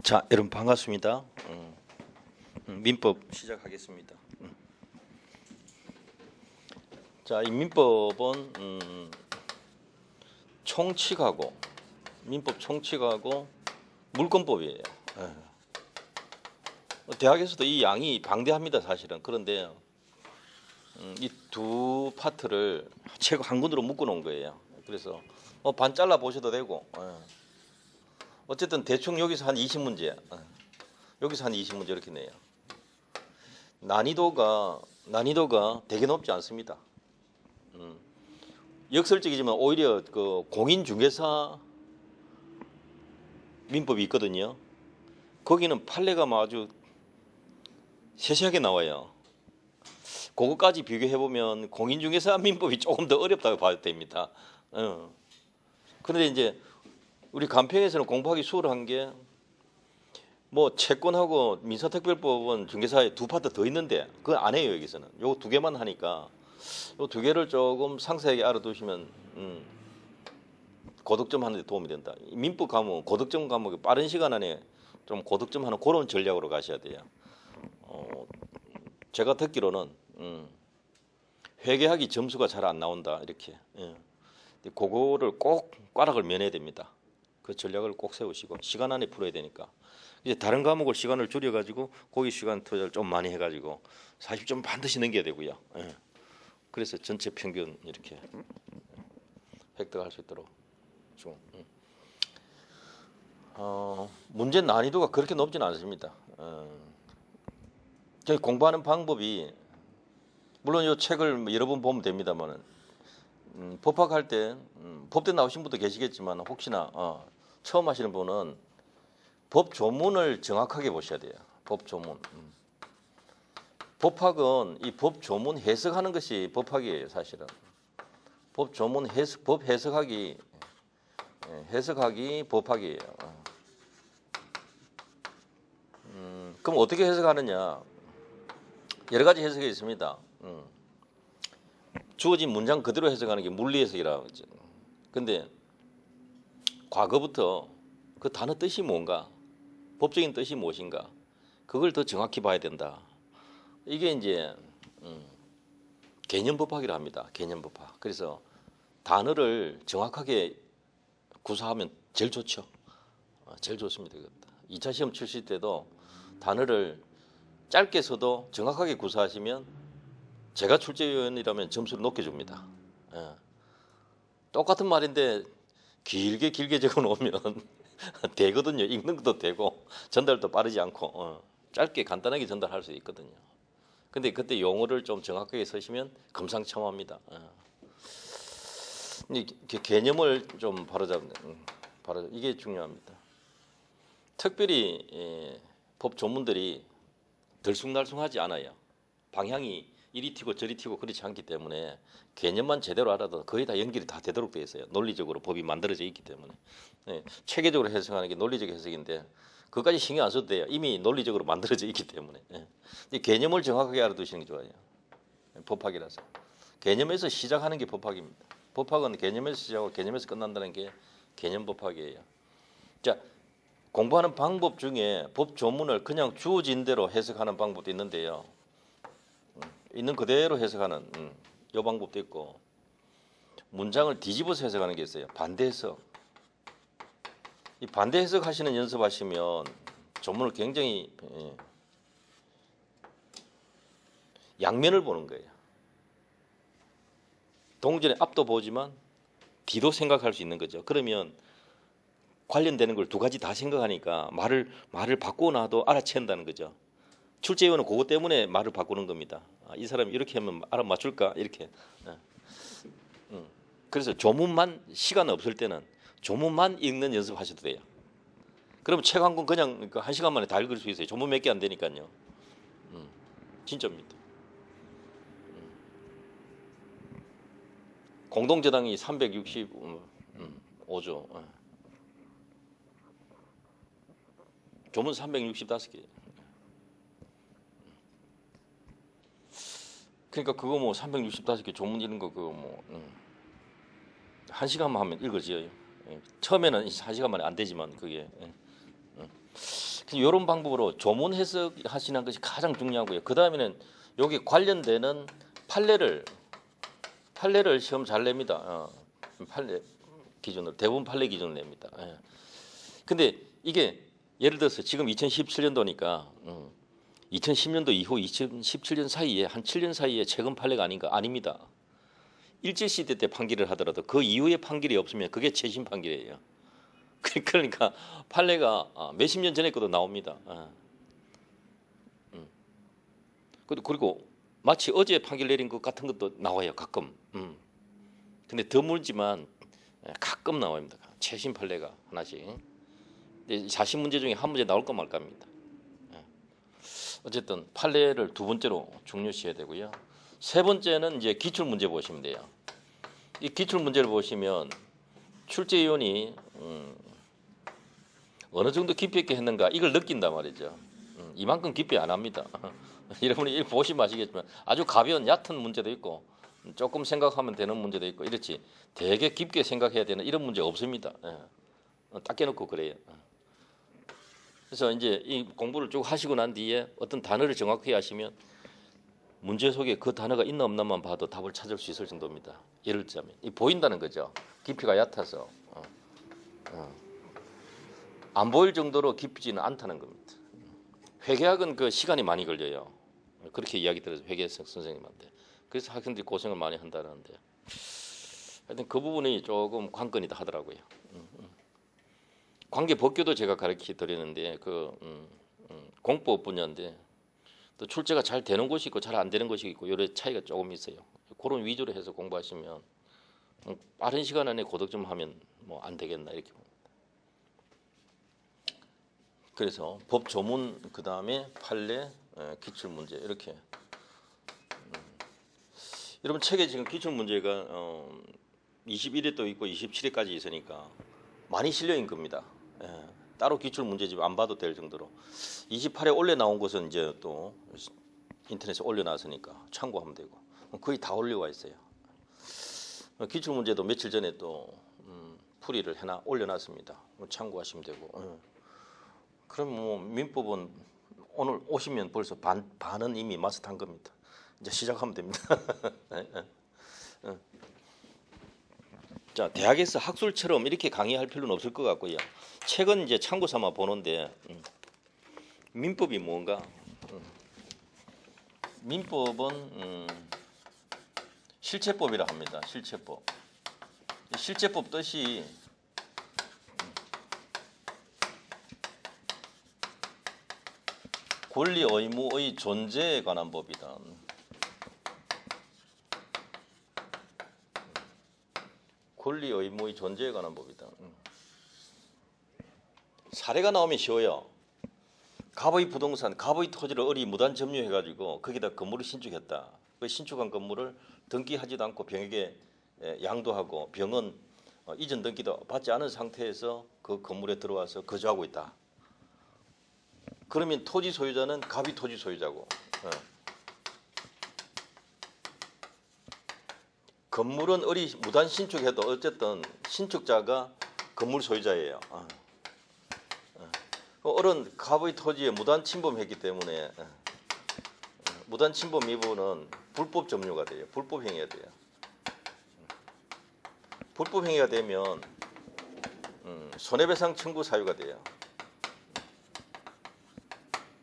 자, 여러분 반갑습니다. 민법 시작하겠습니다. 자, 이 민법은 총칙하고 민법 총칙하고 물권법이에요. 대학에서도 이 양이 방대합니다, 사실은. 그런데 이 두 파트를 책 한 권으로 묶어 놓은 거예요. 그래서 반 잘라 보셔도 되고. 어쨌든 대충 여기서 한 20문제, 여기서 한 20문제 이렇게 내요. 난이도가 되게 높지 않습니다. 역설적이지만 오히려 그 공인중개사 민법이 있거든요. 거기는 판례가 아주 세세하게 나와요. 그거까지 비교해 보면 공인중개사 민법이 조금 더 어렵다고 봐도 됩니다. 그런데 이제 우리 간평에서는 공부하기 수월한 게 뭐 채권하고 민사특별법은 중개사에 두 파트 더 있는데 그건 안 해요. 여기서는 요 두 개만 하니까 요 두 개를 조금 상세하게 알아두시면 고득점 하는 데 도움이 된다. 민법 과목, 고득점 과목이 빠른 시간 안에 좀 고득점 하는 그런 전략으로 가셔야 돼요. 제가 듣기로는 회계학이 점수가 잘 안 나온다 이렇게. 그거를 꼭 꽈락을 면해야 됩니다. 그 전략을 꼭 세우시고 시간 안에 풀어야 되니까 이제 다른 과목을 시간을 줄여가지고 거기 시간 투자를 좀 많이 해가지고 40점 반드시 넘겨야 되고요. 그래서 전체 평균 이렇게 획득할 수 있도록 좀. 문제 난이도가 그렇게 높지는 않습니다. 저희 공부하는 방법이 물론 이 책을 여러 번 보면 됩니다만은 법학할 때 법대 나오신 분도 계시겠지만 혹시나 처음 하시는 분은 법 조문을 정확하게 보셔야 돼요. 법 조문. 법학은 이 법 조문 해석하는 것이 법학이에요, 사실은. 법 조문 해석, 법 해석하기 법학이에요. 그럼 어떻게 해석하느냐? 여러 가지 해석이 있습니다. 주어진 문장 그대로 해석하는 게 물리 해석이라고 하죠. 근데 과거부터 그 단어 뜻이 뭔가, 법적인 뜻이 무엇인가, 그걸 더 정확히 봐야 된다. 이게 이제 개념법학이라 합니다. 개념법학. 그래서 단어를 정확하게 구사하면 제일 좋죠. 제일 좋습니다. 2차 시험 출시 때도 단어를 짧게 써도 정확하게 구사하시면 제가 출제위원이라면 점수를 높게 줍니다. 똑같은 말인데 길게 적어 놓으면 되거든요. 읽는 것도 되고 전달도 빠르지 않고 짧게 간단하게 전달할 수 있거든요. 근데 그때 용어를 좀 정확하게 쓰시면 금상첨화입니다. 개념을 좀 바로잡는 이게 중요합니다. 특별히 법 조문들이 들쑥날쑥하지 않아요. 방향이 이리 튀고 저리 튀고 그렇지 않기 때문에 개념만 제대로 알아도 거의 다 연결이 다 되도록 되어 있어요. 논리적으로 법이 만들어져 있기 때문에. 체계적으로 해석하는 게 논리적 해석인데 그것까지 신경 안 써도 돼요. 이미 논리적으로 만들어져 있기 때문에. 개념을 정확하게 알아두시는 게 좋아요. 법학이라서. 개념에서 시작하는 게 법학입니다. 법학은 개념에서 시작하고 개념에서 끝난다는 게 개념 법학이에요. 자, 공부하는 방법 중에 법 조문을 그냥 주어진 대로 해석하는 방법도 있는데요. 있는 그대로 해석하는 이 방법도 있고 문장을 뒤집어서 해석하는 게 있어요. 반대 해석. 이 반대 해석 하시는 연습하시면 조문을 굉장히 양면을 보는 거예요. 동전의 앞도 보지만 뒤도 생각할 수 있는 거죠. 그러면 관련되는 걸 두 가지 다 생각하니까 말을 바꾸고 나도 알아챈다는 거죠. 출제위원은 그것 때문에 말을 바꾸는 겁니다. 이 사람이 이렇게 하면 알아맞출까 이렇게. 그래서 조문만 시간 없을 때는 조문만 읽는 연습하셔도 돼요. 그러면 책 한 권 그냥 1시간 만에 다 읽을 수 있어요. 조문 몇 개 안 되니까요. 진짜입니다. 공동저당이 365조. 조문 365개. 그러니까 그거 뭐 365개 조문 이런 거 그거 뭐 1시간만 하면 읽어져요. 처음에는 1시간 만에 안 되지만 그게 이런 방법으로 조문 해석하시는 것이 가장 중요하고요. 그 다음에는 여기 관련되는 판례를 시험 잘 냅니다. 판례 기준으로 대부분 판례 기준으로 냅니다. 예. 근데 이게 예를 들어서 지금 2017년도니까 2010년도 이후 2017년 사이에 한 7년 사이에 최근 판례가 아닙니다. 일제시대 때 판결을 하더라도 그 이후에 판결이 없으면 그게 최신 판결이에요. 그러니까 판례가 몇십 년 전에 것도 나옵니다. 그리고 마치 어제 판결 내린 것 같은 것도 나와요. 가끔. 근데 드물지만 가끔 나옵니다. 최신 판례가 하나씩. 자신 문제 중에 한 문제 나올까 말까입니다. 어쨌든 판례를 두 번째로 중요시해야 되고요. 세 번째는 이제 기출 문제 보시면 돼요. 이 기출 문제를 보시면 출제위원이 어느 정도 깊이 있게 했는가 이걸 느낀단 말이죠. 이만큼 깊이 안 합니다. 여러분이 보시면 아시겠지만 아주 가벼운 얕은 문제도 있고 조금 생각하면 되는 문제도 있고 이렇지 되게 깊게 생각해야 되는 이런 문제 없습니다. 딱 깨놓고 그래요. 그래서 이제 이 공부를 쭉 하시고 난 뒤에 어떤 단어를 정확히 하시면 문제 속에 그 단어가 있나 없나만 봐도 답을 찾을 수 있을 정도입니다. 예를 들자면 이 보인다는 거죠. 깊이가 얕아서 안 보일 정도로 깊지는 않다는 겁니다. 회계학은 그 시간이 많이 걸려요. 그렇게 이야기 들어서 회계학 선생님한테. 그래서 학생들이 고생을 많이 한다는데 하여튼 그 부분이 조금 관건이다 하더라고요. 관계 법규도 제가 가르쳐 드리는데 공법 분야인데 또 출제가 잘 되는 곳이 있고 잘 안 되는 곳이 있고 여러 차이가 조금 있어요. 그런 위주로 해서 공부하시면 빠른 시간 안에 고득 좀 하면 뭐 안 되겠나 이렇게 봅니다. 그래서 법 조문 그 다음에 판례 기출 문제 이렇게 여러분 책에 지금 기출 문제가 21회도 있고 27회까지 있으니까 많이 실려 있는 겁니다. 따로 기출 문제집 안 봐도 될 정도로 28회 올려 나온 것은 이제 또 인터넷에 올려놨으니까 참고하면 되고 거의 다 올려와 있어요. 기출 문제도 며칠 전에 또 풀이를 올려놨습니다. 참고하시면 되고. 그럼 뭐 민법은 오늘 오시면 벌써 반은 이미 마스터한 겁니다. 이제 시작하면 됩니다. 자, 대학에서 학술처럼 이렇게 강의할 필요는 없을 것 같고요. 책은 이제 참고 삼아 보는데 민법이 뭔가? 민법은 실체법이라 합니다. 실체법. 실체법 뜻이 권리 의무의 존재에 관한 법이다. 권리 의무의 존재에 관한 법이다. 사례가 나오면 쉬워요. 갑의 부동산, 갑의 토지를 어리 무단 점유해가지고 거기다 건물을 신축했다. 그 신축한 건물을 등기하지도 않고 병에게 양도하고 병은 이전 등기도 받지 않은 상태에서 그 건물에 들어와서 거주하고 있다. 그러면 토지 소유자는 갑이 토지 소유자고 건물은 어리 무단 신축해도 어쨌든 신축자가 건물 소유자예요. 어른 갑의 토지에 무단 침범했기 때문에 무단 침범 이부는 불법 점유가 돼요. 불법 행위가 돼요. 불법 행위가 되면 손해배상 청구 사유가 돼요.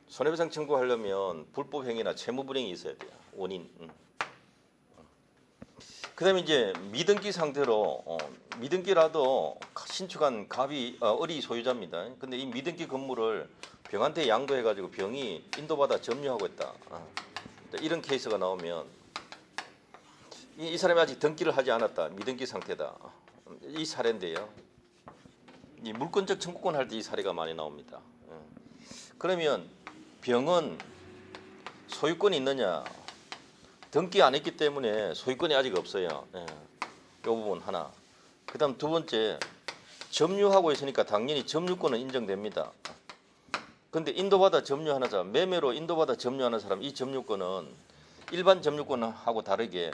손해배상 청구하려면 불법 행위나 채무불이행이 있어야 돼요. 원인. 그다음에 이제 미등기 상태로 미등기라도 신축한 갑이 어리 소유자입니다. 근데 이 미등기 건물을 병한테 양도해가지고 병이 인도받아 점유하고 있다. 이런 케이스가 나오면 이 사람이 아직 등기를 하지 않았다. 미등기 상태다. 이 사례인데요. 이 물권적 청구권 할 때 이 사례가 많이 나옵니다. 그러면 병은 소유권이 있느냐? 등기 안 했기 때문에 소유권이 아직 없어요. 이 부분 하나. 그 다음 두 번째, 점유하고 있으니까 당연히 점유권은 인정됩니다. 근데 인도받아 점유하는 사람, 매매로 인도받아 점유하는 사람, 이 점유권은 일반 점유권하고는 다르게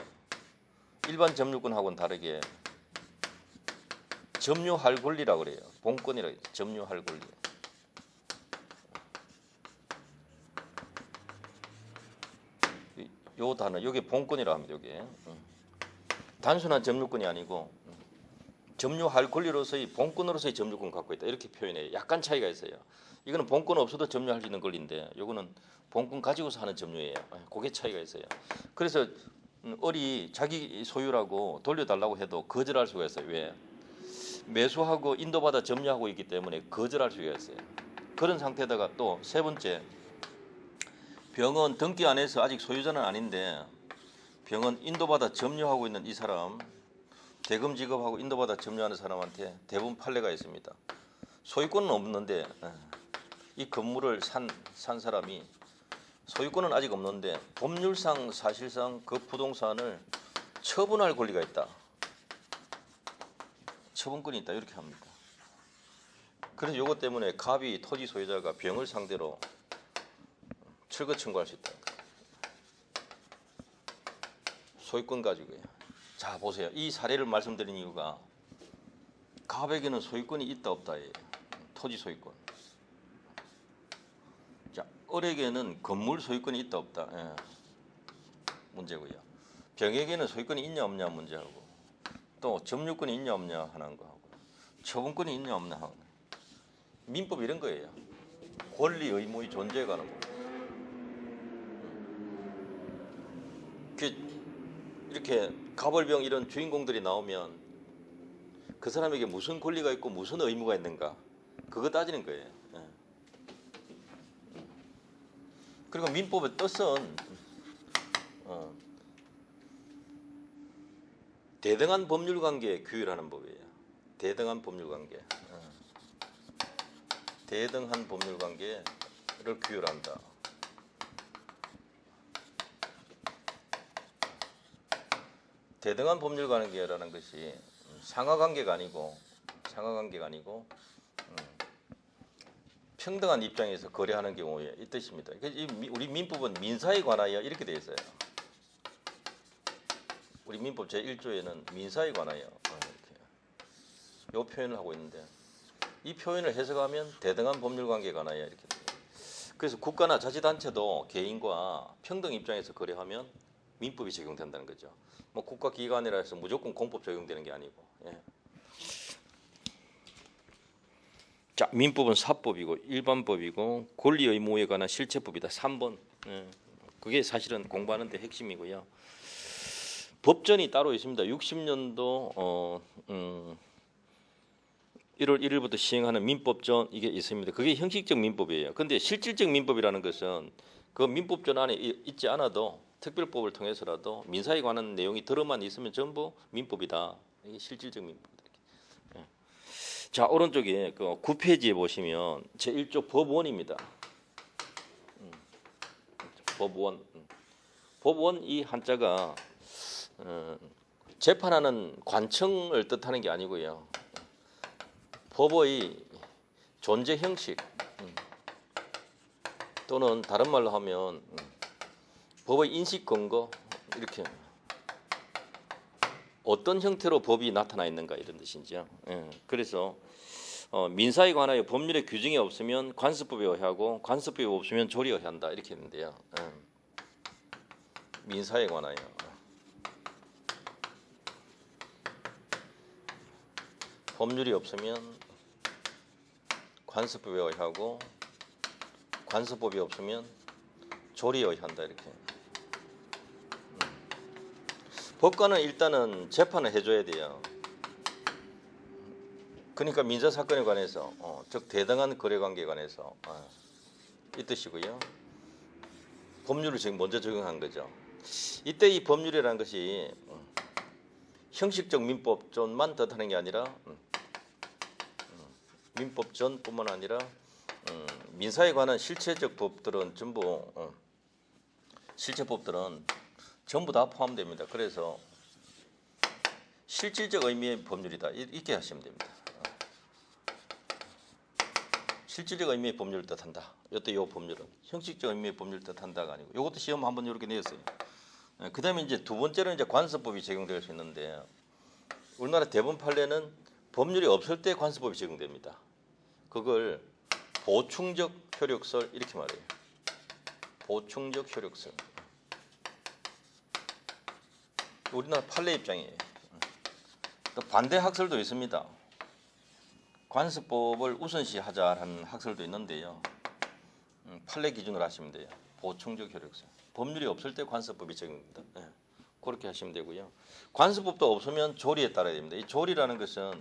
점유할 권리라고 그래요. 본권이라고 해요. 점유할 권리. 요 단어 요게 본권이라 합니다. 요게 단순한 점유권이 아니고 점유할 권리로서의 본권으로서의 점유권 갖고 있다 이렇게 표현해요. 약간 차이가 있어요. 이거는 본권 없어도 점유할 수 있는 권리인데 요거는 본권 가지고서 하는 점유예요. 그게 차이가 있어요. 그래서 을이 자기 소유라고 돌려달라고 해도 거절할 수가 있어요. 왜? 매수하고 인도받아 점유하고 있기 때문에 거절할 수가 있어요. 그런 상태에다가 또 세 번째, 병은 등기 안에서 아직 소유자는 아닌데 병은 인도받아 점유하고 있는 이 사람, 대금 지급하고 인도받아 점유하는 사람한테 대부분 판례가 있습니다. 소유권은 없는데 이 건물을 산 사람이 소유권은 아직 없는데 법률상 사실상 그 부동산을 처분할 권리가 있다. 처분권이 있다 이렇게 합니다. 그래서 이것 때문에 갑이 토지 소유자가 병을 상대로 철거 청구할 수 있다. 소유권 가지고요. 자 보세요. 이 사례를 말씀드린 이유가 갑에게는 소유권이 있다 없다예요. 토지 소유권. 자 을에게는 건물 소유권이 있다 없다. 예. 문제고요. 병에게는 소유권이 있냐 없냐 문제하고 또 점유권이 있냐 없냐 하는 거하고 처분권이 있냐 없냐 하는 거. 민법 이런 거예요. 권리 의무의 존재에 관한 거. 이렇게 갑을병 이런 주인공들이 나오면 그 사람에게 무슨 권리가 있고 무슨 의무가 있는가 그거 따지는 거예요. 그리고 민법의 뜻은 대등한 법률관계에 규율하는 법이에요. 대등한 법률관계. 대등한 법률관계를 규율한다. 대등한 법률관계라는 것이 상하관계가 아니고 평등한 입장에서 거래하는 경우에 이 뜻입니다. 우리 민법은 민사에 관하여 이렇게 되어 있어요. 우리 민법 제1조에는 민사에 관하여 이렇게 이 표현을 하고 있는데 이 표현을 해석하면 대등한 법률관계에 관하여 이렇게 돼요. 그래서 국가나 자치단체도 개인과 평등 입장에서 거래하면 민법이 적용된다는 거죠. 뭐 국가기관이라 해서 무조건 공법 적용되는 게 아니고. 예. 자, 민법은 사법이고 일반법이고 권리 의무에 관한 실체법이다. 3번. 예. 그게 사실은 공부하는 데 핵심이고요. 법전이 따로 있습니다. 60년도 1월 1일부터 시행하는 민법전 이게 있습니다. 그게 형식적 민법이에요. 근데 실질적 민법이라는 것은 그 민법전 안에 있지 않아도 특별법을 통해서라도 민사에 관한 내용이 들어만 있으면 전부 민법이다. 이게 실질적 민법이다. 자, 오른쪽에 그 9페이지에 보시면 제1조 법원입니다. 법원. 법원 이 한자가 재판하는 관청을 뜻하는 게 아니고요. 법의 존재 형식 또는 다른 말로 하면 법의 인식 근거 이렇게 어떤 형태로 법이 나타나 있는가 이런 뜻이죠. 그래서 민사에 관하여 법률의 규정이 없으면 관습법에 의하고 관습법이 없으면 조리에 의한다 이렇게 했는데요. 민사에 관하여 법률이 없으면 관습법에 의하고 관습법이 없으면 조리에 의한다 이렇게. 법관은 일단은 재판을 해줘야 돼요. 그러니까 민사사건에 관해서 즉 대등한 거래관계에 관해서 이 뜻이고요. 법률을 지금 먼저 적용한 거죠. 이때 이 법률이라는 것이 형식적 민법전만 뜻하는 게 아니라 민법전뿐만 아니라 민사에 관한 실체적 법들은 전부 실체법들은 전부 다 포함됩니다. 그래서 실질적 의미의 법률이다 이렇게 하시면 됩니다. 실질적 의미의 법률을 뜻한다. 이때 이 법률은 형식적 의미의 법률을 뜻한다가 아니고 이것도 시험 한번 이렇게 내었어요. 그다음에 이제 두 번째는 이제 관습법이 적용될 수 있는데 우리나라 대법원 판례는 법률이 없을 때 관습법이 적용됩니다. 그걸 보충적 효력설 이렇게 말해요. 보충적 효력설. 우리나라 판례 입장이에요. 또 반대 학설도 있습니다. 관습법을 우선시하자라는 학설도 있는데요. 판례 기준으로 하시면 돼요. 보충적 효력성. 법률이 없을 때 관습법이 적용됩니다. 예. 그렇게 하시면 되고요. 관습법도 없으면 조리에 따라야 됩니다. 이 조리라는 것은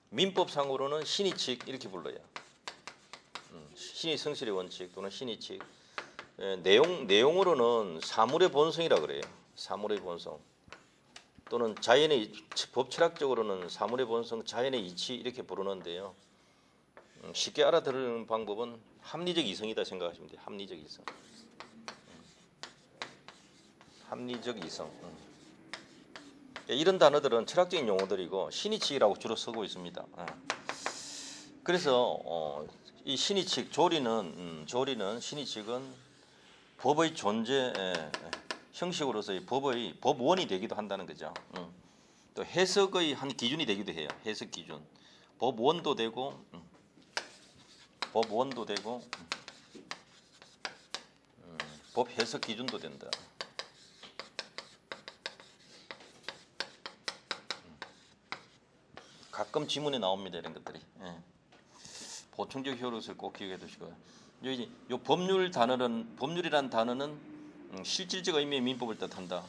민법상으로는 신의칙 이렇게 불러요. 신의 성실의 원칙 또는 신의칙. 예, 내용으로는 사물의 본성이라 그래요. 사물의 본성. 또는 자연의 법 철학적으로는 사물의 본성, 자연의 이치 이렇게 부르는데요. 쉽게 알아들으는 방법은 합리적 이성이다 생각하시면 돼요. 합리적 이성. 합리적 이성. 이런 단어들은 철학적인 용어들이고 신의칙이라고 주로 쓰고 있습니다. 그래서 이 신의칙 조리는 신의칙은 법의 존재 형식으로서의 법원이 되기도 한다는 거죠. 또 해석의 한 기준이 되기도 해요. 해석 기준. 법원도 되고 법 해석 기준도 된다. 가끔 지문에 나옵니다. 이런 것들이. 예. 보충적 효력을 꼭 기억해 두시고요. 요 법률이란 단어는 실질적 의미의 민법을 뜻한다.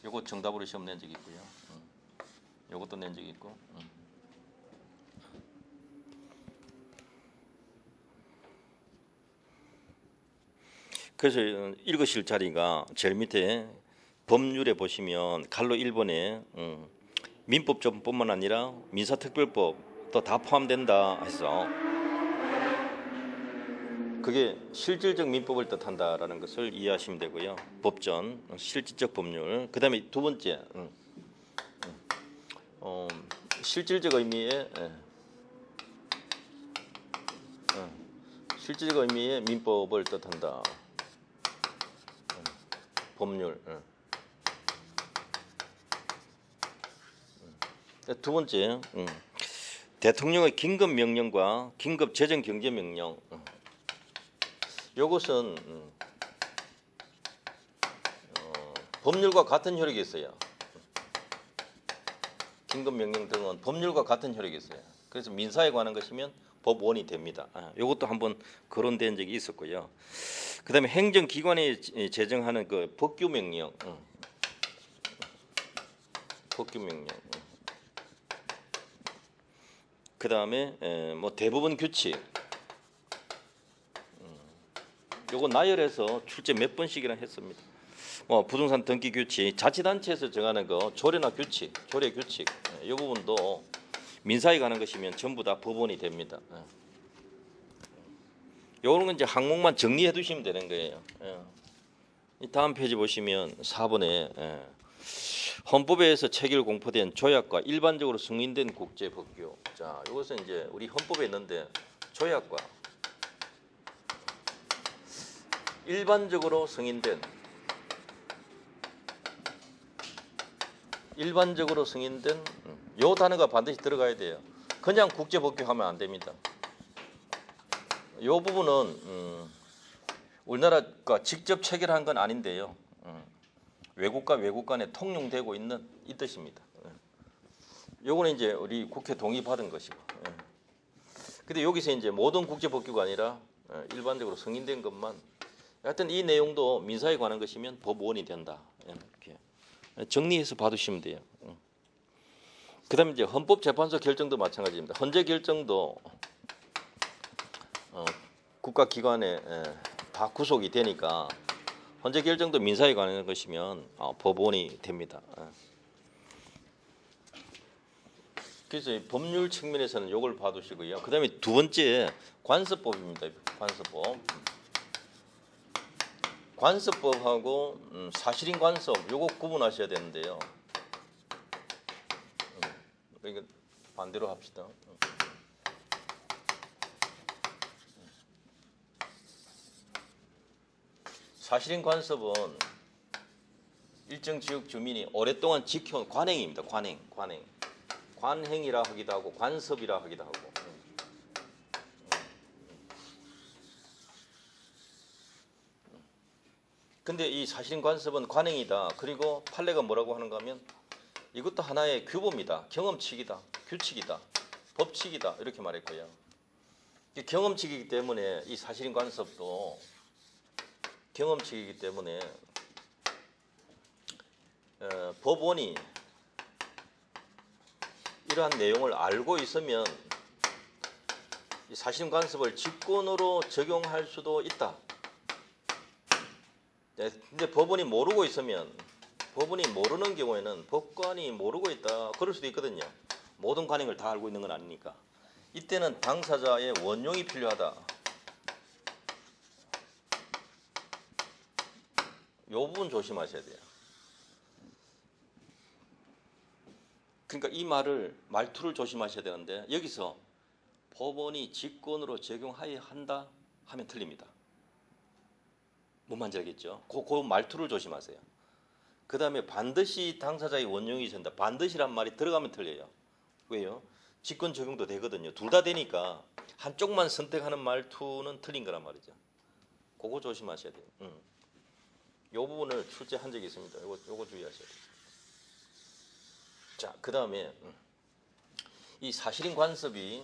요거 정답으로 시험 낸 적이 있고요. 요것도 낸 적이 있고. 그래서 읽으실 자리가 제일 밑에 법률에 보시면 갈로 1번에 민법조문뿐만 아니라 민사특별법도 다 포함된다 해서 그게 실질적 민법을 뜻한다라는 것을 이해하시면 되고요. 법전, 실질적 법률. 그다음에 두 번째, 실질적 의미의 민법을 뜻한다. 법률. 두 번째, 대통령의 긴급 명령과 긴급 재정 경제 명령. 이것은 법률과 같은 효력이 있어요. 긴급 명령 등은 법률과 같은 효력이 있어요. 그래서 민사에 관한 것이면 법원이 됩니다. 이것도 한번 거론된 적이 있었고요. 그다음에 행정기관이 제정하는 그 법규 명령, 그다음에 뭐 대법원 규칙. 요거 나열해서 출제 몇 번씩이나 했습니다. 부동산 등기 규칙, 자치단체에서 정하는 거 조례나 규칙, 조례 규칙, 이 부분도 민사에 관한 것이면 전부 다 법원이 됩니다. 요런 건 이제 항목만 정리해 두시면 되는 거예요. 이 다음 페이지 보시면 4번에 헌법에서 체결 공포된 조약과 일반적으로 승인된 국제 법규. 자, 이것은 이제 우리 헌법에 있는데 조약과 일반적으로 승인된 요 단어가 반드시 들어가야 돼요. 그냥 국제법규 하면 안 됩니다. 요 부분은 우리나라가 직접 체결한 건 아닌데요. 외국과 외국 간에 통용되고 있는 이 뜻입니다. 요거는 이제 우리 국회 동의 받은 것이고. 근데 여기서 이제 모든 국제법규가 아니라 일반적으로 승인된 것만. 하여튼 이 내용도 민사에 관한 것이면 법원이 된다. 이렇게 정리해서 받으시면 돼요. 그다음에 이제 헌법재판소 결정도 마찬가지입니다. 헌재 결정도 국가기관에 다 구속이 되니까 헌재 결정도 민사에 관한 것이면 법원이 됩니다. 그래서 법률 측면에서는 이걸 봐두시고요. 그다음에 두 번째 관습법입니다. 관습법하고 사실인 관습 요거 구분하셔야 되는데요. 이거 반대로 합시다. 사실인 관습은 일정 지역 주민이 오랫동안 지켜온 관행입니다. 관행이라 하기도 하고 관습이라 하기도 하고. 근데 이 사실인 관습은 관행이다. 그리고 판례가 뭐라고 하는가 하면 이것도 하나의 규범이다. 경험칙이다. 규칙이다. 법칙이다. 이렇게 말했고요. 경험칙이기 때문에 이 사실인 관습도 경험칙이기 때문에 법원이 이러한 내용을 알고 있으면 이 사실인 관습을 직권으로 적용할 수도 있다. 근데 법원이 모르고 있으면, 법원이 모르는 경우에는 법관이 모르고 있다 그럴 수도 있거든요. 모든 관행을 다 알고 있는 건 아니니까. 이때는 당사자의 원용이 필요하다. 이 부분 조심하셔야 돼요. 그러니까 이 말투를 조심하셔야 되는데 여기서 법원이 직권으로 적용하여야 한다 하면 틀립니다. 뭔 말인지 알겠죠? 그 말투를 조심하세요. 그 다음에 반드시 당사자의 원용이 된다. 반드시란 말이 들어가면 틀려요. 왜요? 직권 적용도 되거든요. 둘 다 되니까 한쪽만 선택하는 말투는 틀린 거란 말이죠. 그거 조심하셔야 돼요. 이 부분을 출제한 적이 있습니다. 요거 주의하셔야 돼요. 자, 그 다음에 이 사실인 관습이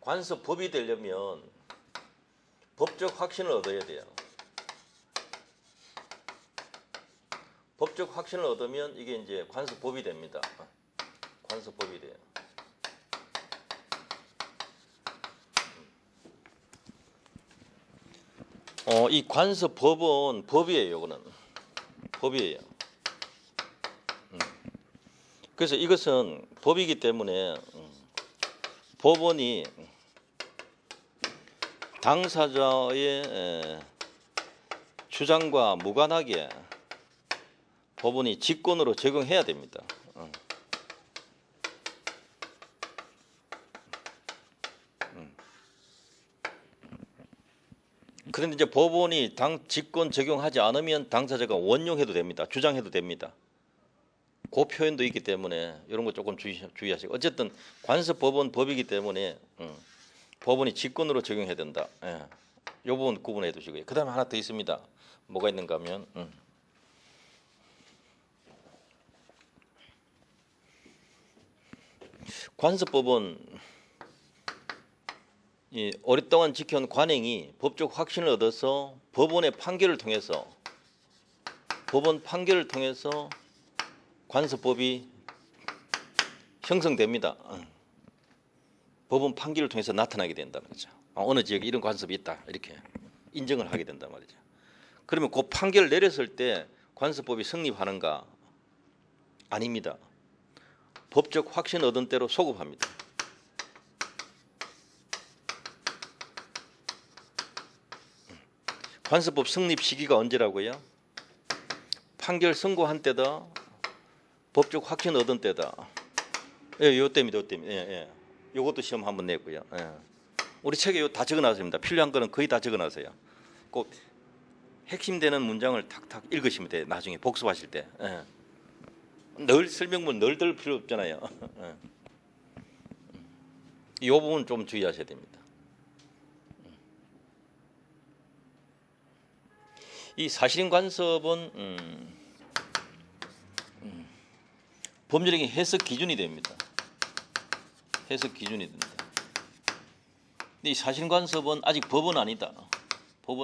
관습법이 되려면 법적 확신을 얻어야 돼요. 법적 확신을 얻으면 이게 이제 관습법이 됩니다. 관습법이 돼요. 이 관습법은 법이에요. 이거는 법이에요. 그래서 이것은 법이기 때문에 법원이 당사자의 주장과 무관하게 법원이 직권으로 적용해야 됩니다. 그런데 이제 법원이 직권 적용하지 않으면 당사자가 원용해도 됩니다. 주장해도 됩니다. 그 표현도 있기 때문에 이런 거 조금 주의하시고, 어쨌든 관습법은 법이기 때문에 법원이 직권으로 적용해야 된다. 이 부분 구분해 두시고요. 그 다음에 하나 더 있습니다. 뭐가 있는가 하면 관습법은 이 오랫동안 지켜온 관행이 법적 확신을 얻어서 법원의 판결을 통해서 관습법이 형성됩니다. 법원 판결을 통해서 나타나게 된다는 거죠. 어느 지역에 이런 관습이 있다 이렇게 인정을 하게 된단 말이죠. 그러면 그 판결을 내렸을 때 관습법이 성립하는가? 아닙니다. 법적 확신 얻은 대로 소급합니다. 관습법 성립 시기가 언제라고요? 판결 선고한 때다. 법적 확신 얻은 때다. 예, 요 때입니다. 요 때입니다. 예. 요것도 시험 한번 냈고요. 예. 우리 책에 요 다 적어놨습니다. 필요한 거는 거의 다 적어놨어요. 꼭 핵심되는 문장을 탁탁 읽으시면 돼요. 나중에 복습하실 때. 예. 늘 설명문 늘 들 필요 없잖아요. 예. 이 부분 좀 주의하셔야 됩니다. 이 사실인 관습은 법률적인 해석 기준이 됩니다. 해석 기준이 됩니다. 근데 이 사실인 관습은 아직 법은 아니다.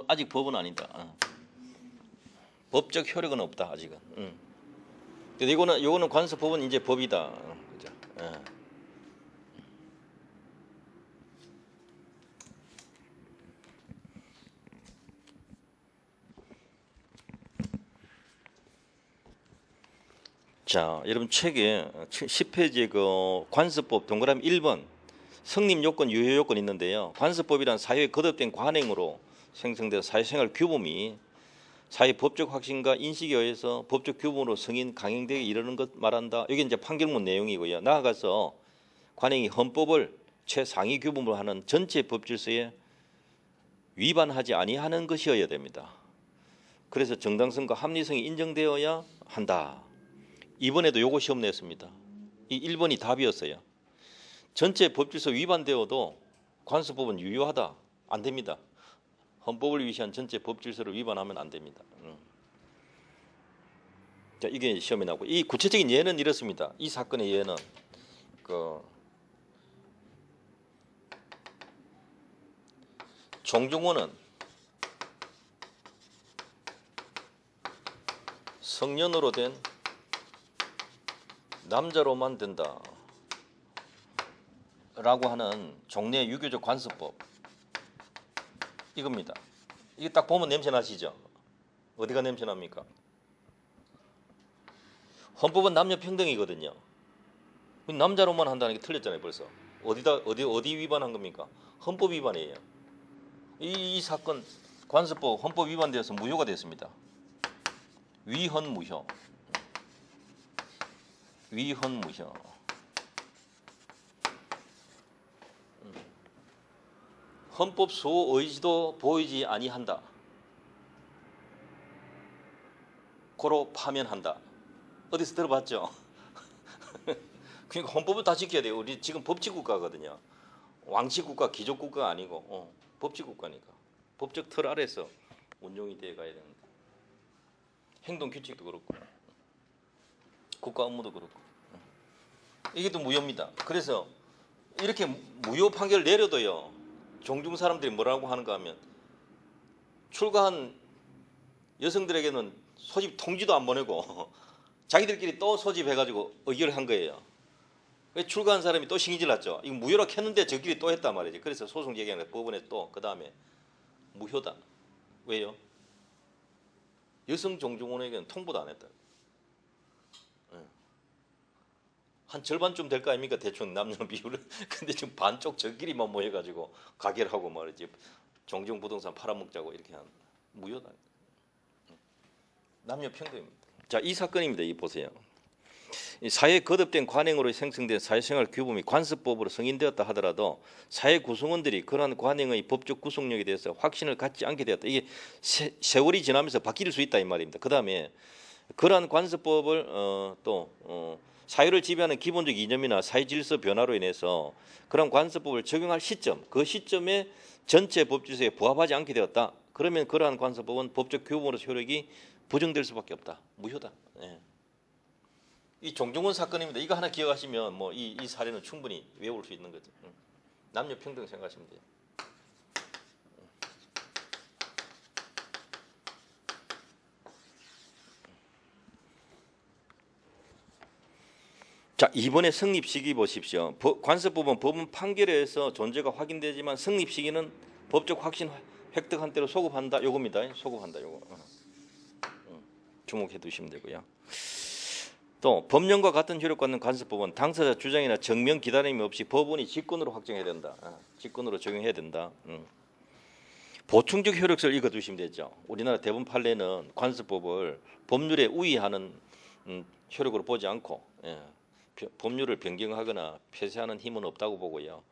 아직 법은 아니다. 법적 효력은 없다 아직은. 근데 이거는 관습법은 이제 법이다. 그죠? 자, 여러분 책에 10페이지에 그 관습법 동그라미 1번 성립 요건, 유효 요건 있는데요. 관습법이란 사회에 거듭된 관행으로 생성된 사회생활 규범이 사회 법적 확신과 인식에 의해서 법적 규범으로 승인 강행되게 이르는 것 말한다. 이게 이제 판결문 내용이고요. 나아가서 관행이 헌법을 최상위 규범으로 하는 전체 법 질서에 위반하지 아니하는 것이어야 됩니다. 그래서 정당성과 합리성이 인정되어야 한다. 이번에도 요거 시험 냈습니다. 이 1번이 답이었어요. 전체 법질서 위반되어도 관습법은 유효하다. 안 됩니다. 헌법을 위시한 전체 법 질서를 위반하면 안 됩니다. 자, 이게 시험에 나오고 이 구체적인 예는 이렇습니다. 이 사건의 예는 정중원은 성년으로 된 남자로만 된다 라고 하는 종래 유교적 관습법 이겁니다. 이게 딱 보면 냄새 나시죠? 어디가 냄새 납니까? 헌법은 남녀 평등이거든요. 남자로만 한다는 게 틀렸잖아요. 벌써 어디 위반한 겁니까? 헌법 위반이에요. 이 사건 관습법 헌법 위반되어서 무효가 됐습니다. 위헌무효. 위헌무효. 헌법 수호 의지도 보이지 아니한다. 고로 파면한다. 어디서 들어봤죠? 그러니까 헌법을 다 지켜야 돼요. 우리 지금 법치국가거든요. 왕치국가, 귀족국가 아니고 법치국가니까 법적 틀 아래서 운용이 돼 가야 됩니다. 행동규칙도 그렇고 국가 업무도 그렇고 이게 또 무효입니다. 그래서 이렇게 무효 판결을 내려도요. 종중 사람들이 뭐라고 하는가 하면 출가한 여성들에게는 소집 통지도 안 보내고 자기들끼리 또 소집해가지고 의결을 한 거예요. 출가한 사람이 또 신경질 났죠. 이거 무효로 켰는데 저끼리 또 했단 말이지. 그래서 소송 제기한 법원에 또 그 다음에 무효다. 왜요? 여성 종중원에게는 통보도 안 했다. 한 절반쯤 될 거 아닙니까? 대충 남녀 비율은. 근데 지금 반쪽 저끼리만 모여가지고 가결하고 말이지. 종중 부동산 팔아먹자고 이렇게 한 무효다. 남녀 평등입니다. 자, 이 사건입니다. 이 보세요. 사회에 거듭된 관행으로 생성된 사회생활 규범이 관습법으로 승인되었다 하더라도 사회 구성원들이 그러한 관행의 법적 구속력에 대해서 확신을 갖지 않게 되었다. 이게 세월이 지나면서 바뀔 수 있다 이 말입니다. 그 다음에 그러한 관습법을 사회를 지배하는 기본적 이념이나 사회 질서 변화로 인해서 그런 관습법을 적용할 시점, 그 시점에 전체 법 질서에 부합하지 않게 되었다. 그러면 그러한 관습법은 법적 규범으로서 효력이 부정될 수밖에 없다. 무효다. 예. 이 종중원 사건입니다. 이거 하나 기억하시면 뭐 이 사례는 충분히 외울 수 있는 거죠. 남녀 평등 생각하시면 돼요. 자, 이번에 성립 시기 보십시오. 관습법은 법원 판결에 의해서 존재가 확인되지만 성립 시기는 법적 확신 획득한 대로 소급한다. 요겁니다. 소급한다. 요거. 주목해 두시면 되고요. 또 법령과 같은 효력을 갖는 관습법은 당사자 주장이나 정명 기다림이 없이 법원이 직권으로 확정해야 된다. 직권으로 적용해야 된다. 보충적 효력서를 읽어두시면 되죠. 우리나라 대부분 판례는 관습법을 법률에 우위하는 효력으로 보지 않고 법률을 변경하거나 폐쇄하는 힘은 없다고 보고요.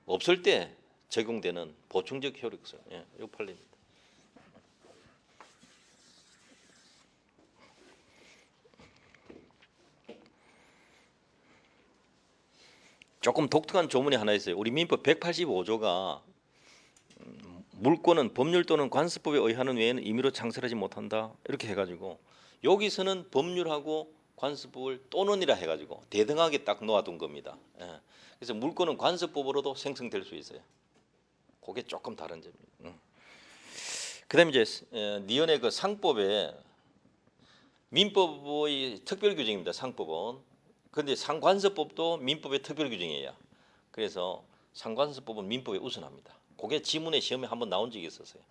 없을 때 적용되는 보충적 효력서. 이 판례입니다. 조금 독특한 조문이 하나 있어요. 우리 민법 185조가 물권은 법률 또는 관습법에 의하는 외에는 임의로 창설하지 못한다. 이렇게 해가지고 여기서는 법률하고 관습법을 또는이라 해가지고 대등하게 딱 놓아둔 겁니다. 그래서 물권은 관습법으로도 생성될 수 있어요. 그게 조금 다른 점입니다. 그다음에 이제 니은의 그 상법에 민법의 특별 규정입니다. 상법은. 그런데 상관습법도 민법의 특별 규정이에요. 그래서 상관습법은 민법에 우선합니다. 그게 지문의 시험에 한번 나온 적이 있었어요.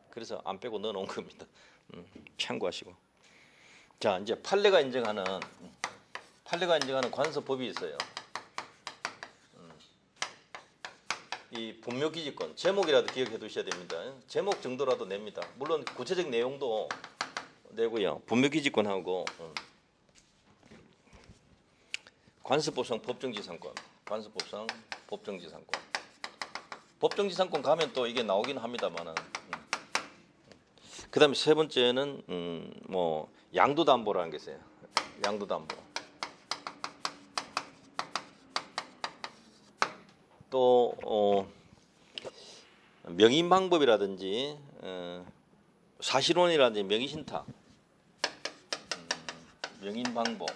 그래서 안 빼고 넣어놓은 겁니다. 참고하시고. 자, 이제 판례가 인정하는 관습법이 있어요. 이 분묘기지권 제목이라도 기억해 두셔야 됩니다. 제목 정도라도 냅니다. 물론 구체적 내용도 내고요. 분묘기지권하고 관습법상 법정지상권, 관습법상 법정지상권. 법정지상권 가면 또 이게 나오긴 합니다만은. 그다음에 세 번째는 뭐 양도담보라는 게 있어요. 양도담보. 또 명인 방법이라든지 사실혼이라든지 명의신탁, 명인 방법,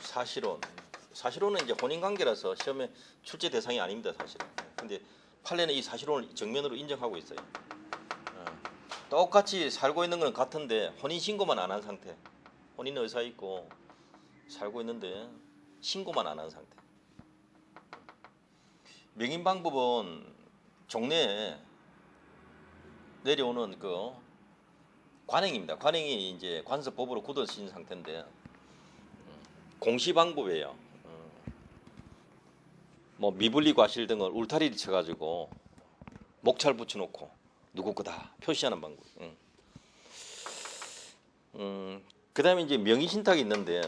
사실혼은 이제 혼인관계라서 시험에 출제 대상이 아닙니다, 사실은. 근데 판례는 이 사실혼을 정면으로 인정하고 있어요. 똑같이 살고 있는 건 같은데 혼인 신고만 안 한 상태. 혼인 의사 있고 살고 있는데 신고만 안 한 상태. 명인 방법은 종래에 내려오는 그 관행입니다. 관행이 이제 관습법으로 굳어진 상태인데 공시 방법이에요. 뭐 미분리 과실 등을 울타리를 쳐가지고 목찰 붙여놓고 누구 거다 표시하는 방법. 그다음에 이제 명의신탁이 있는데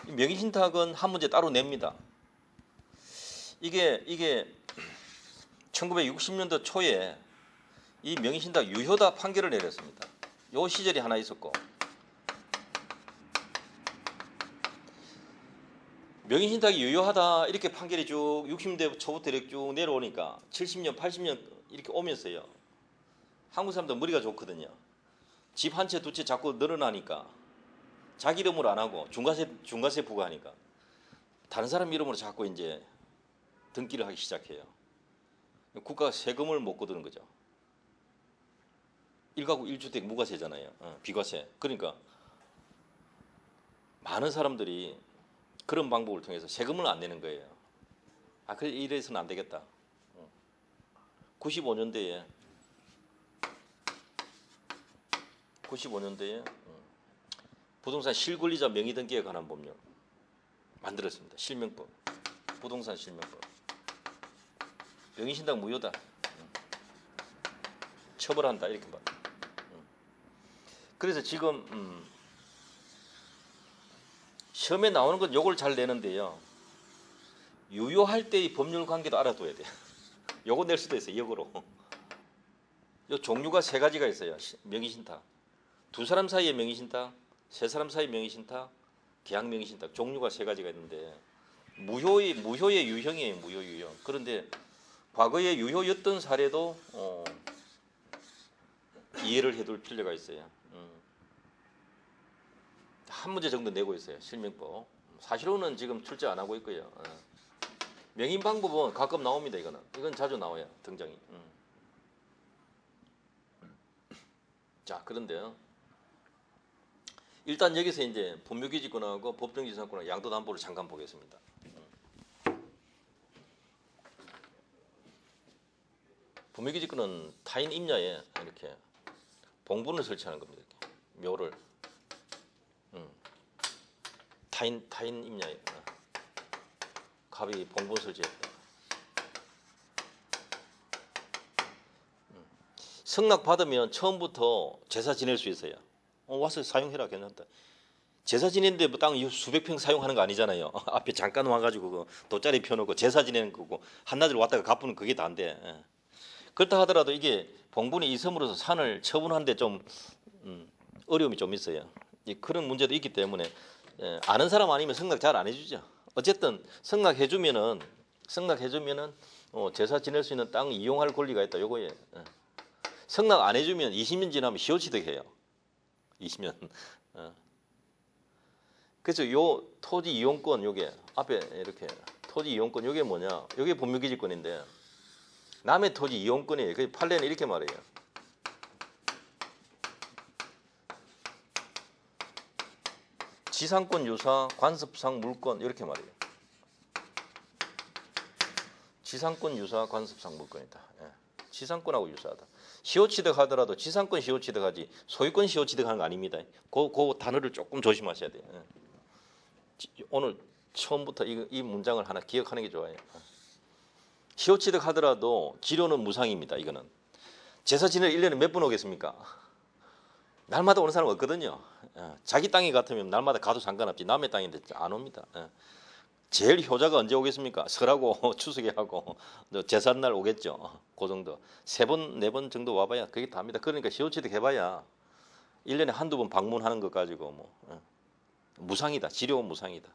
명의신탁은 한 문제 따로 냅니다. 이게 1960년도 초에 이 명의신탁 유효다 판결을 내렸습니다. 요 시절이 하나 있었고 명의신탁이 유효하다 이렇게 판결이 쭉 60년대 초부터 이렇게 쭉 내려오니까 70년 80년 이렇게 오면서요. 한국 사람들 머리가 좋거든요. 집 한 채 두 채 자꾸 늘어나니까 자기 이름으로 안 하고 중과세 부과하니까 다른 사람 이름으로 자꾸 이제 등기를 하기 시작해요. 국가가 세금을 못 거두는 거죠. 1가구 1주택 무과세잖아요. 비과세. 그러니까 많은 사람들이 그런 방법을 통해서 세금을 안 내는 거예요. 그래 이래서는 안 되겠다. 95년대에 부동산 실권리자 명의등기에 관한 법률 만들었습니다. 실명법, 부동산 실명법. 명의신탁 무효다. 처벌한다 이렇게 말. 그래서 지금 시험에 나오는 건 요걸 잘 내는데요. 유효할 때의 법률 관계도 알아둬야 돼요. 요거 낼 수도 있어요. 역으로. 요 종류가 세 가지가 있어요. 명의신탁. 두 사람 사이의 명의신탁, 세 사람 사이의 명의신탁, 계약 명의신탁. 종류가 세 가지가 있는데 무효의 유형이에요. 무효 유형. 그런데 과거에 유효였던 사례도 이해를 해둘 필요가 있어요. 한 문제 정도 내고 있어요. 실명법. 사실혼은 지금 출제 안 하고 있고요. 명인 방법은 가끔 나옵니다. 이건 자주 나와요. 등장이. 자, 그런데요. 일단 여기서 이제 법무기지권하고 법정지상권하고 양도담보를 잠깐 보겠습니다. 법무기지권은 타인 임야에 이렇게 봉분을 설치하는 겁니다. 이렇게. 묘를. 타인 임야에 갑이 봉분 설치했다. 승낙 받으면 처음부터 제사 지낼 수 있어요. 와서 사용해라 괜찮다. 제사 지내는데 뭐 땅 수백 평 사용하는 거 아니잖아요. 앞에 잠깐 와가지고 돗자리 펴놓고 제사 지내는 거고 한나절 왔다가 갚으면 그게 다인데. 그렇다 하더라도 이게 봉분이 있음으로써 산을 처분하는데 좀 어려움이 좀 있어요. 그런 문제도 있기 때문에 아는 사람 아니면 승낙 잘 안 해주죠. 어쨌든 승낙해주면은 제사 지낼 수 있는 땅 이용할 권리가 있다. 요거에 승낙 안 해주면 20년 지나면 시효취득해요. 20년. 그래서 요 토지 이용권 요게 앞에 이렇게 토지 이용권 요게 뭐냐? 요게 법무기지권인데 남의 토지 이용권이에요. 그 판례는 이렇게 말해요. 지상권 유사, 관습상 물권 이렇게 말해요. 지상권 유사, 관습상 물권이다. 지상권하고 유사하다. 시효취득하더라도 지상권 시효취득하지 소유권 시효취득하는 거 아닙니다. 그 단어를 조금 조심하셔야 돼요. 오늘 처음부터 이 문장을 하나 기억하는 게 좋아요. 시효취득하더라도 지료는 무상입니다. 이거는 제사 지낼 1년에 몇 번 오겠습니까? 날마다 오는 사람 없거든요. 자기 땅이 같으면 날마다 가도 상관없지 남의 땅인데 안 옵니다. 제일 효자가 언제 오겠습니까? 설하고 추석에 하고 제삿날 오겠죠. 그 정도. 3번, 4번 정도 와봐야 그게 답니다. 그러니까 시효취득 해봐야 1년에 한두 번 방문하는 것 가지고 무상이다. 지료 무상이다.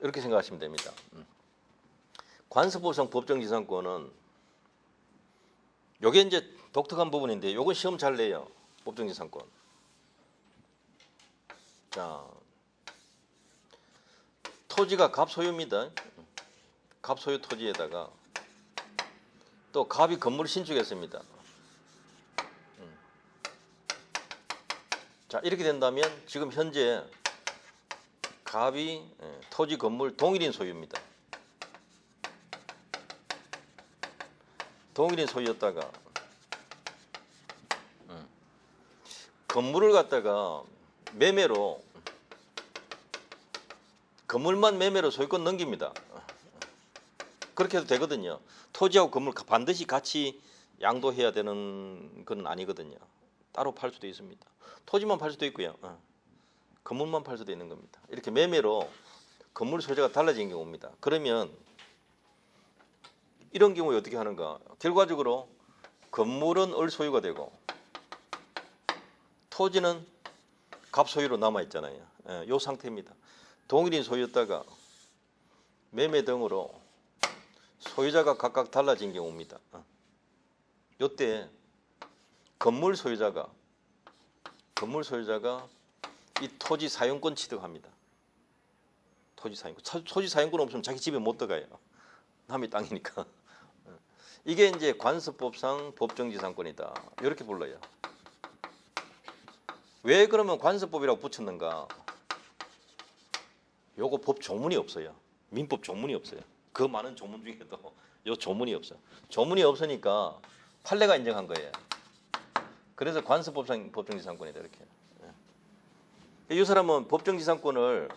이렇게 생각하시면 됩니다. 관습법상 법정지상권은 요게 이제 독특한 부분인데 요건 시험 잘 내요. 법정지상권. 자, 토지가 갑소유입니다. 갑소유 토지에다가 또 갑이 건물을 신축했습니다. 자, 이렇게 된다면 지금 현재 갑이 토지 건물 동일인 소유입니다. 동일인 소유였다가 건물을 갖다가 매매로 건물만 매매로 소유권 넘깁니다. 그렇게 해도 되거든요. 토지하고 건물 반드시 같이 양도해야 되는 건 아니거든요. 따로 팔 수도 있습니다. 토지만 팔 수도 있고요. 건물만 팔 수도 있는 겁니다. 이렇게 매매로 건물 소유자가 달라진 경우입니다. 그러면 이런 경우에 어떻게 하는가? 결과적으로 건물은 을 소유가 되고 토지는 갑 소유로 남아 있잖아요. 이 상태입니다. 동일인 소유였다가 매매 등으로 소유자가 각각 달라진 경우입니다. 이때 건물 소유자가 이 토지 사용권 취득합니다. 토지 사용권 없으면 자기 집에 못 들어가요. 남의 땅이니까. 이게 이제 관습법상 법정지상권이다. 이렇게 불러요. 왜 그러면 관습법이라고 붙였는가? 요거 법 조문이 없어요. 민법 조문이 없어요. 그 많은 조문 중에도 요 조문이 없어요. 조문이 없으니까 판례가 인정한 거예요. 그래서 관습법상 법정지상권이다 이렇게. 이 사람은 법정지상권을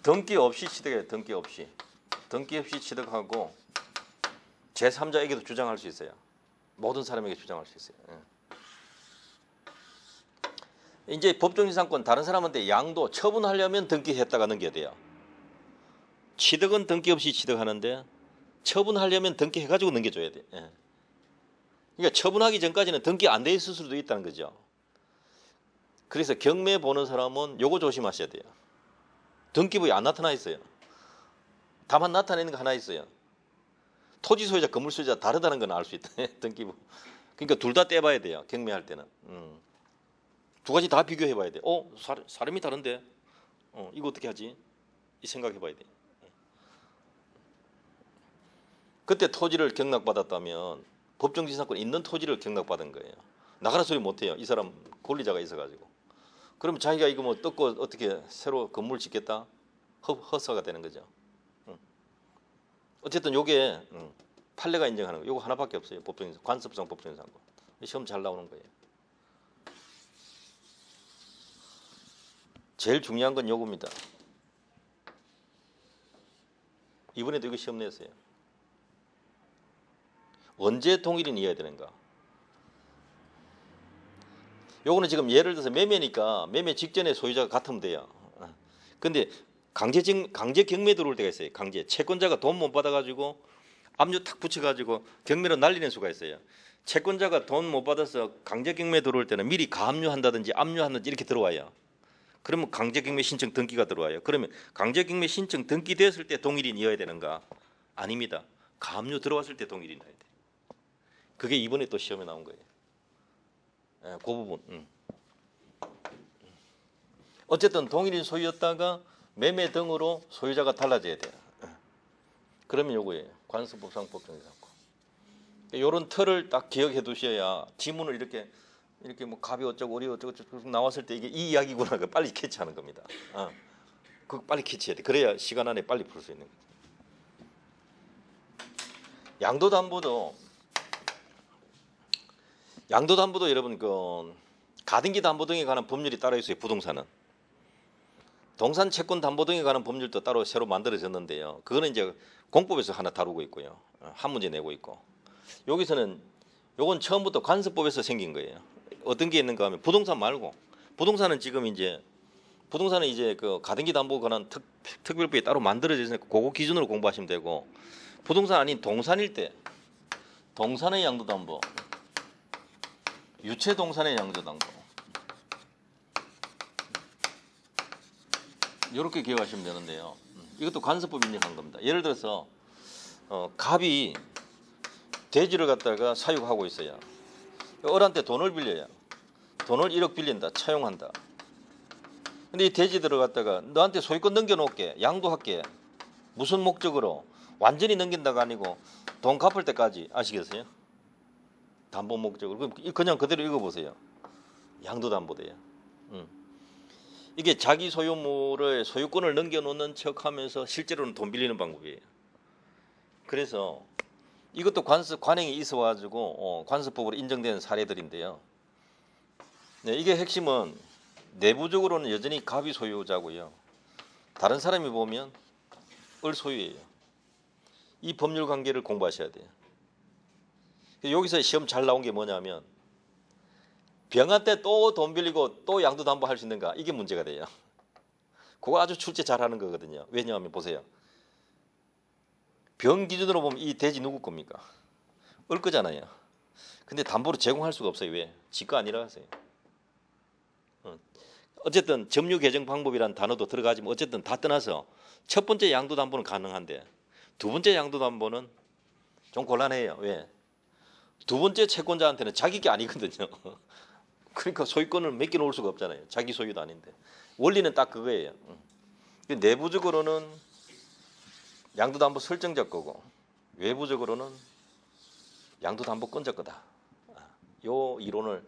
등기 없이 취득해요. 등기 없이 취득하고 제3자에게도 주장할 수 있어요. 모든 사람에게 주장할 수 있어요. 이제 법정지상권 다른 사람한테 양도 처분하려면 등기했다가 넘겨야 돼요. 취득은 등기 없이 취득하는데 처분하려면 등기해가지고 넘겨줘야 돼. 그러니까 처분하기 전까지는 등기 안 돼 있을 수도 있다는 거죠. 그래서 경매 보는 사람은 요거 조심하셔야 돼요. 등기부에 안 나타나 있어요. 다만 나타내는 거 하나 있어요. 토지 소유자, 건물 소유자 다르다는 건 알 수 있다. 등기부. 그러니까 둘 다 떼봐야 돼요. 경매할 때는. 두 가지 다 비교해봐야 돼. 사람이 다른데, 이거 어떻게 하지? 이 생각해봐야 돼. 그때 토지를 경락받았다면 법정지상권 있는 토지를 경락받은 거예요. 나가라 소리 못해요. 이 사람 권리자가 있어가지고. 그러면 자기가 이거 뭐 뜯고 어떻게 새로 건물 짓겠다? 허사가 되는 거죠. 어쨌든 요게 판례가 인정하는 거. 요거 하나밖에 없어요. 법정지상권, 관습상 법정지상권. 시험 잘 나오는 거예요. 제일 중요한 건 요겁니다. 이번에도 이거 시험 냈어요. 언제 동일인이어야 되는가? 요거는 지금 예를 들어서 매매니까 매매 직전에 소유자가 같으면 돼요. 근데 강제 경매 들어올 때가 있어요. 강제 채권자가 돈 못 받아가지고 압류 탁 붙여가지고 경매로 날리는 수가 있어요. 채권자가 돈 못 받아서 강제 경매 들어올 때는 미리 가압류한다든지 압류한다든지 이렇게 들어와요. 그러면 강제 경매 신청 등기가 들어와요. 그러면 강제 경매 신청 등기됐을 때 동일인이어야 되는가? 아닙니다. 가압류 들어왔을 때 동일인이어야 돼. 그게 이번에 또 시험에 나온 거예요. 그 부분. 어쨌든 동일인 소유였다가 매매 등으로 소유자가 달라져야 돼요. 그러면 요거예요. 관습법상 법정지상권. 요런 틀을 딱 기억해 두셔야 지문을 이렇게 뭐 갑이 어쩌고 을이 어쩌고 나왔을 때 이게 이 이야기구나 빨리 캐치하는 겁니다. 그거 빨리 캐치해야 돼. 그래야 시간 안에 빨리 풀 수 있는 거예요. 양도담보도 여러분 그 가등기 담보 등에 관한 법률이 따로 있어요. 부동산은 동산 채권 담보 등에 관한 법률도 따로 새로 만들어졌는데요. 그거는 이제 공법에서 하나 다루고 있고요. 한 문제 내고 있고 여기서는 요건 처음부터 관습법에서 생긴 거예요. 어떤 게 있는가 하면 부동산 말고 부동산은 지금 이제 그 가등기 담보 관한 특별법이 따로 만들어져 있으니까 그거 기준으로 공부하시면 되고 부동산 아닌 동산일 때 동산의 양도담보 유체동산의 양도담보 이렇게 기억하시면 되는데요. 이것도 관습법 인정한 겁니다. 예를 들어서 갑이 돼지를 갖다가 사육하고 있어요. 을한테 돈을 빌려요. 돈을 1억 빌린다. 차용한다. 근데 이 돼지들을 갖다가 너한테 소유권 넘겨놓을게. 양도할게. 무슨 목적으로? 완전히 넘긴다가 아니고 돈 갚을 때까지. 아시겠어요? 담보 목적으로. 그럼 그냥 그대로 읽어보세요. 양도담보돼요. 이게 자기 소유물의 소유권을 넘겨놓는 척하면서 실제로는 돈 빌리는 방법이에요. 그래서 이것도 관행이 있어가지고 관습법으로 인정된 사례들인데요. 네, 이게 핵심은 내부적으로는 여전히 갑이 소유자고요. 다른 사람이 보면 을 소유예요. 이 법률 관계를 공부하셔야 돼요. 여기서 시험 잘 나온 게 뭐냐면 병한테 또 돈 빌리고 또 양도담보할 수 있는가? 이게 문제가 돼요. 그거 아주 출제 잘하는 거거든요. 왜냐하면 보세요. 병 기준으로 보면 이 돼지 누구 겁니까? 을 거잖아요. 근데 담보로 제공할 수가 없어요. 왜? 지 거 아니라 하세요. 어쨌든 점유 개정 방법이라는 단어도 들어가지만 어쨌든 다 떠나서 첫 번째 양도담보는 가능한데 두 번째 양도담보는 좀 곤란해요. 왜? 두 번째 채권자한테는 자기 게 아니거든요. 그러니까 소유권을 맡겨놓을 수가 없잖아요. 자기 소유도 아닌데. 원리는 딱 그거예요. 내부적으로는 양도담보 설정자 거고 외부적으로는 양도담보권자 거다. 요 이론을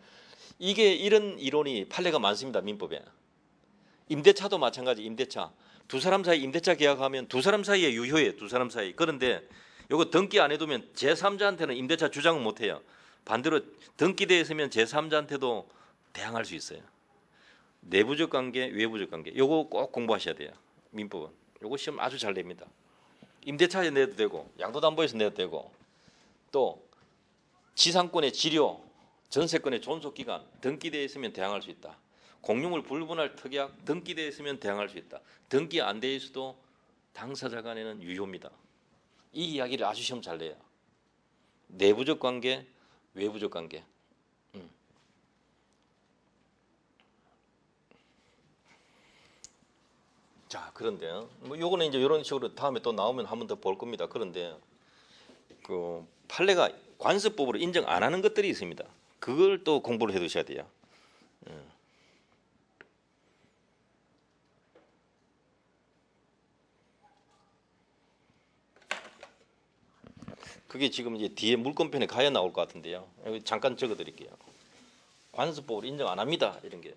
이게 이런 이론이 판례가 많습니다. 민법에. 임대차도 마찬가지. 임대차. 두 사람 사이 임대차 계약하면 두 사람 사이에 유효해요. 두 사람 사이. 그런데 요거 등기 안 해두면 제3자한테는 임대차 주장은 못해요. 반대로 등기되어 있으면 제3자한테도 대항할 수 있어요. 내부적 관계, 외부적 관계. 요거 꼭 공부하셔야 돼요. 민법은. 요거 시험 아주 잘 냅니다. 임대차에 내도 되고 양도담보에서 내도 되고 또 지상권의 지료, 전세권의 존속기간 등기되어 있으면 대항할 수 있다. 공용을 불분할 특약 등기되어 있으면 대항할 수 있다. 등기 안 되어 있어도 당사자 간에는 유효입니다. 이 이야기를 아주 시험 잘 내요. 내부적 관계, 외부적 관계. 자, 그런데요. 뭐 요거는 이제 이런 식으로 다음에 또 나오면 한 번 더 볼 겁니다. 그런데 그 판례가 관습법으로 인정 안 하는 것들이 있습니다. 그걸 또 공부를 해 두셔야 돼요. 그게 지금 이제 뒤에 물권편에 가야 나올 것 같은데요. 여기 잠깐 적어 드릴게요. 관습법으로 인정 안 합니다. 이런 게.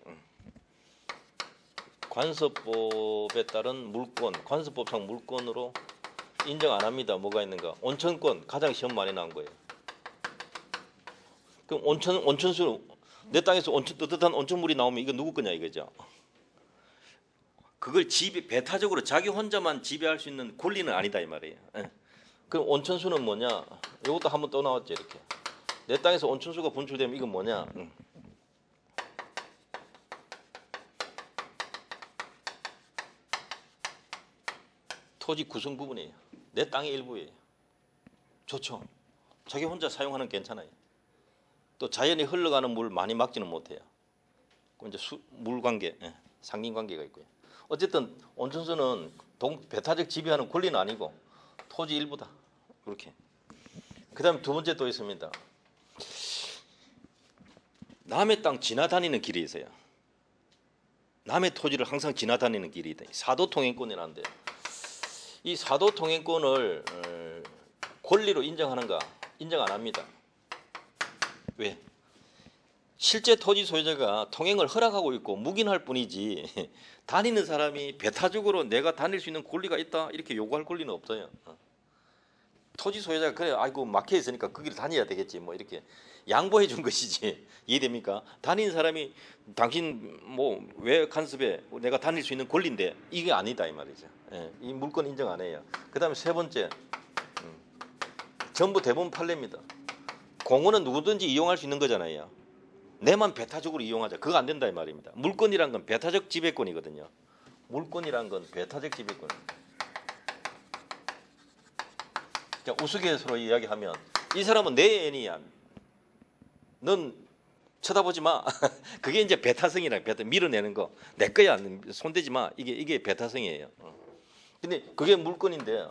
관습법에 따른 물권, 관습법상 물권으로 인정 안 합니다. 뭐가 있는가? 온천권 가장 시험 많이 나온 거예요. 그럼 온천수 내 땅에서 뜨뜻한 온천물이 나오면 이거 누구 거냐 이거죠. 그걸 배타적으로 자기 혼자만 지배할 수 있는 권리는 아니다 이 말이에요. 그럼 온천수는 뭐냐? 이것도 한번 또 나왔죠 이렇게. 내 땅에서 온천수가 분출되면 이건 뭐냐? 토지 구성 부분이에요. 내 땅의 일부예요. 좋죠. 자기 혼자 사용하는 괜찮아요. 또 자연이 흘러가는 물 많이 막지는 못해요. 이제 물 관계, 상인 관계가 있고요. 어쨌든 온천수는 배타적 지배하는 권리는 아니고 토지 일부다. 그렇게. 그다음 두 번째 또 있습니다. 남의 땅 지나다니는 길이 있어요. 남의 토지를 항상 지나다니는 길이 있다. 사도통행권이라는데 이 사도통행권을 권리로 인정하는가? 인정 안 합니다. 왜? 실제 토지 소유자가 통행을 허락하고 있고 묵인할 뿐이지 다니는 사람이 배타적으로 내가 다닐 수 있는 권리가 있다 이렇게 요구할 권리는 없어요. 토지 소유자가 그래 아이고 막혀 있으니까 그 길을 다녀야 되겠지 뭐 이렇게 양보해 준 것이지 이해됩니까? 다니는 사람이 당신 뭐 왜 간섭해 내가 다닐 수 있는 권리인데 이게 아니다 이 말이죠. 이 물권 인정 안 해요. 그다음에 세 번째 전부 대부분 판례입니다. 공원은 누구든지 이용할 수 있는 거잖아요. 내만 배타적으로 이용하자. 그거 안 된다 이 말입니다. 물권이란 건 배타적 지배권이거든요. 물권이란 건 배타적 지배권. 자, 우스갯소리로 이야기하면 이 사람은 내 애니야. 넌 쳐다보지 마. 그게 이제 배타성이라 밀어내는 거. 내 거야. 손대지 마. 이게 배타성이에요. 근데 그게 물건인데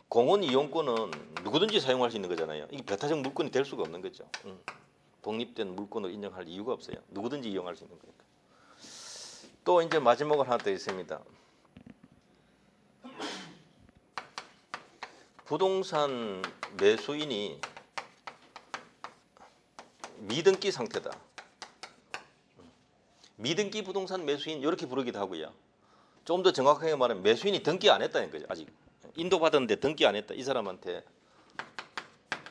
공원 이용권은 누구든지 사용할 수 있는 거잖아요. 이게 배타적 물건이 될 수가 없는 거죠. 독립된 물건으로 인정할 이유가 없어요. 누구든지 이용할 수 있는 거니까. 또 이제 마지막으로 하나 더 있습니다. 부동산 매수인이 미등기 상태다. 미등기 부동산 매수인 이렇게 부르기도 하고요. 좀 더 정확하게 말하면 매수인이 등기 안 했다는 거죠. 아직 인도받았는데 등기 안 했다. 이 사람한테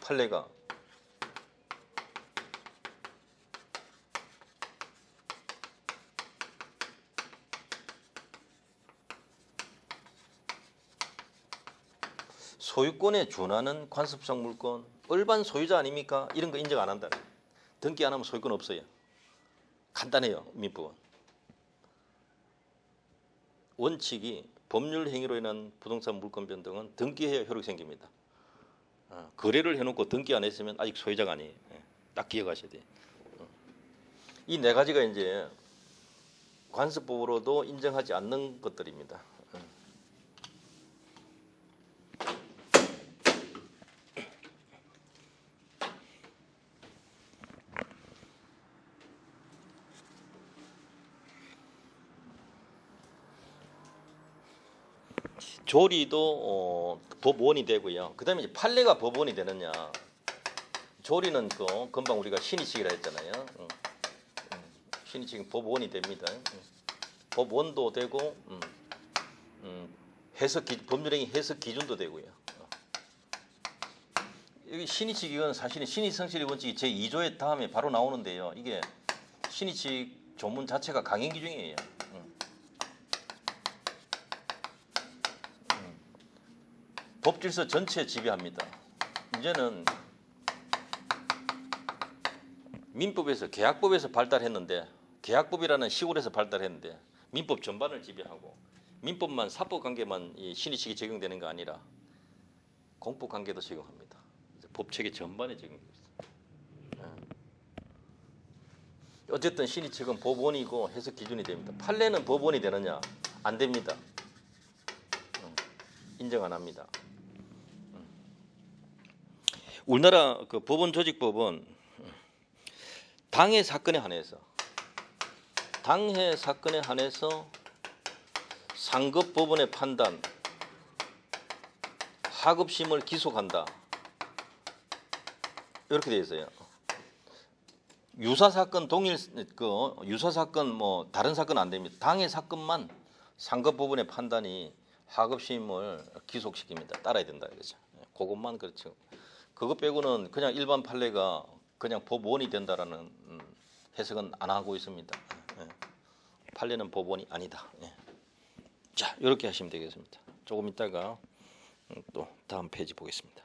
판례가 소유권에 준하는 관습상 물건, 일반 소유자 아닙니까? 이런 거 인정 안 한다. 등기 안 하면 소유권 없어요. 간단해요. 민법은. 원칙이 법률 행위로 인한 부동산 물권 변동은 등기해야 효력이 생깁니다. 거래를 해놓고 등기 안 했으면 아직 소유자가 아니에요. 딱 기억하셔야 돼요. 이 네 가지가 이제 관습법으로도 인정하지 않는 것들입니다. 조리도 법원이 되고요. 그 다음에 판례가 법원이 되느냐. 조리는 금방 우리가 신의칙이라 했잖아요. 신의칙은 법원이 됩니다. 법원도 되고 법률행위 해석 기준도 되고요. 여기 신의칙 이건 사실은 신의성실의 원칙이 제2조의 다음에 바로 나오는데요. 이게 신의칙 조문 자체가 강행 규정이에요. 법질서 전체에 지배합니다. 이제는 민법에서 계약법에서 발달했는데 계약법이라는 시골에서 발달했는데 민법 전반을 지배하고 민법만 사법관계만 이 신의칙이 적용되는 거 아니라 공법관계도 적용합니다. 법체계 전반에 적용되고 있습니다. 어쨌든 신의칙은 법원이고 해석 기준이 됩니다. 판례는 법원이 되느냐? 안 됩니다. 인정 안 합니다. 우리나라 그 법원 조직법은 당해 사건에 한해서 상급 법원의 판단, 하급심을 기속한다. 이렇게 되어 있어요. 유사 사건 유사 사건 뭐 다른 사건 안 됩니다. 당해 사건만 상급 법원의 판단이 하급심을 기속시킵니다. 따라야 된다 이거죠. 그것만 그렇죠. 그것 빼고는 그냥 일반 판례가 그냥 법원이 된다라는 해석은 안 하고 있습니다. 판례는 법원이 아니다. 자, 이렇게 하시면 되겠습니다. 조금 있다가 또 다음 페이지 보겠습니다.